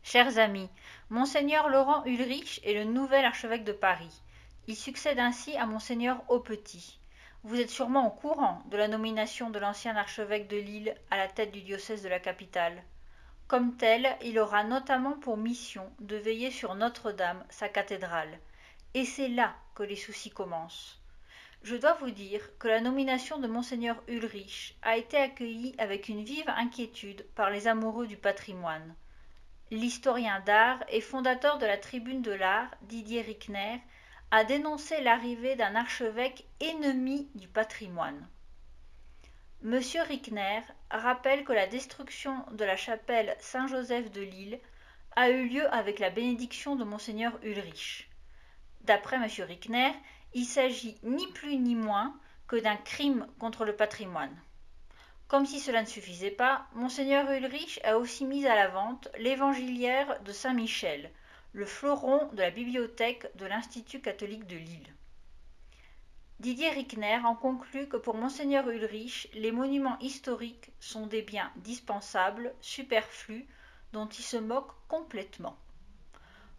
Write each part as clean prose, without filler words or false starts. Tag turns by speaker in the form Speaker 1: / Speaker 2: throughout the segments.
Speaker 1: Chers amis, Monseigneur Laurent Ulrich est le nouvel archevêque de Paris. Il succède ainsi à Monseigneur Aupetit. Vous êtes sûrement au courant de la nomination de l'ancien archevêque de Lille à la tête du diocèse de la capitale. Comme tel, il aura notamment pour mission de veiller sur Notre-Dame, sa cathédrale. Et c'est là que les soucis commencent. Je dois vous dire que la nomination de Monseigneur Ulrich a été accueillie avec une vive inquiétude par les amoureux du patrimoine. L'historien d'art et fondateur de la Tribune de l'Art, Didier Rickner, a dénoncé l'arrivée d'un archevêque ennemi du patrimoine. Monsieur Rickner rappelle que la destruction de la chapelle Saint-Joseph de Lille a eu lieu avec la bénédiction de Monseigneur Ulrich. D'après M. Rickner, il s'agit ni plus ni moins que d'un crime contre le patrimoine. Comme si cela ne suffisait pas, Monseigneur Ulrich a aussi mis à la vente l'Évangiliaire de Saint-Michel, le fleuron de la bibliothèque de l'Institut catholique de Lille. Didier Rickner en conclut que pour Monseigneur Ulrich, les monuments historiques sont des biens dispensables, superflus, dont il se moque complètement.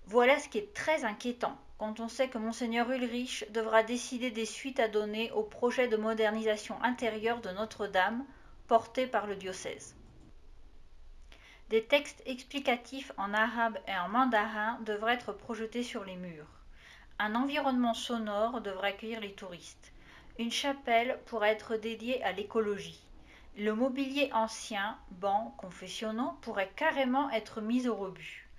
Speaker 1: Voilà ce qui est très inquiétant quand on sait que Monseigneur Ulrich devra décider des suites à donner au projet de modernisation intérieure de Notre-Dame porté par le diocèse. Des textes explicatifs en arabe et en mandarin devraient être projetés sur les murs. Un environnement sonore devrait accueillir les touristes. Une chapelle pourrait être dédiée à l'écologie. Le mobilier ancien, bancs, confessionnaux, pourrait carrément être mis au rebut.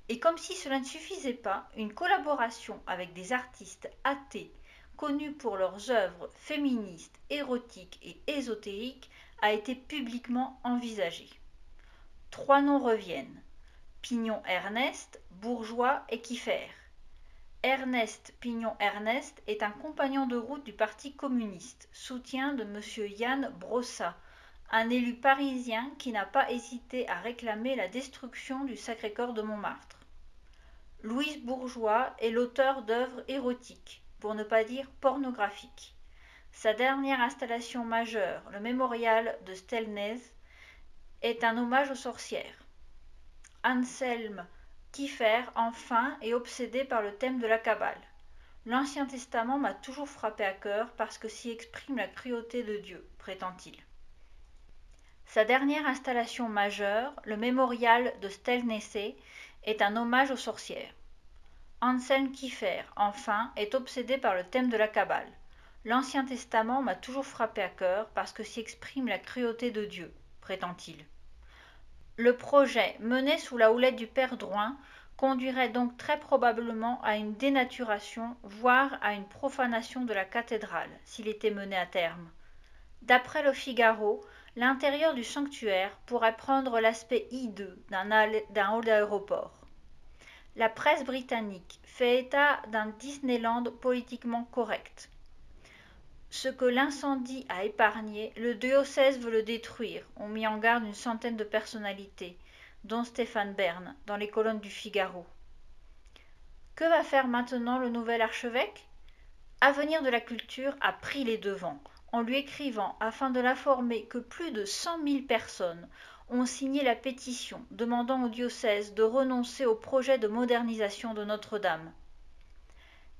Speaker 1: Et comme si cela ne suffisait pas, une collaboration avec des artistes athées, connus pour leurs œuvres féministes, érotiques et ésotériques, a été publiquement envisagée. Trois noms reviennent: Pignon Ernest, Bourgeois et Kieffer. Ernest Pignon-Ernest est un compagnon de route du Parti communiste, soutien de M. Yann Brossat, un élu parisien qui n'a pas hésité à réclamer la destruction du Sacré-Cœur de Montmartre. Louise Bourgeois est l'auteur d'œuvres érotiques, pour ne pas dire pornographiques. Sa dernière installation majeure, le mémorial de Stelnez, est un hommage aux sorcières. Anselme Kieffer, enfin, est obsédé par le thème de la Kabbale. L'Ancien Testament m'a toujours frappé à cœur parce que s'y exprime la cruauté de Dieu, prétend-il. Sa dernière installation majeure, le mémorial de Stelnessé, est un hommage aux sorcières. Anselme Kieffer, enfin, est obsédé par le thème de la Kabbale. L'Ancien Testament m'a toujours frappé à cœur parce que s'y exprime la cruauté de Dieu, prétend-il. Le projet, mené sous la houlette du père Drouin, conduirait donc très probablement à une dénaturation, voire à une profanation de la cathédrale, s'il était mené à terme. D'après le Figaro, l'intérieur du sanctuaire pourrait prendre l'aspect hideux d'un hall d'aéroport. La presse britannique fait état d'un Disneyland politiquement correct. Ce que l'incendie a épargné, le diocèse veut le détruire, ont mis en garde une centaine de personnalités, dont Stéphane Bern, dans les colonnes du Figaro. Que va faire maintenant le nouvel archevêque? Avenir de la culture a pris les devants, en lui écrivant afin de l'informer que plus de 100 000 personnes ont signé la pétition demandant au diocèse de renoncer au projet de modernisation de Notre-Dame.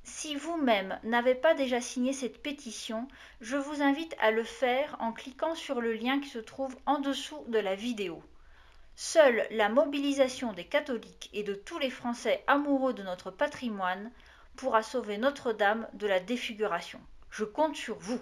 Speaker 1: Si vous-même n'avez pas déjà signé cette pétition, je vous invite à le faire en cliquant sur le lien qui se trouve en dessous de la vidéo. Seule la mobilisation des catholiques et de tous les Français amoureux de notre patrimoine pourra sauver Notre-Dame de la défiguration. Je compte sur vous.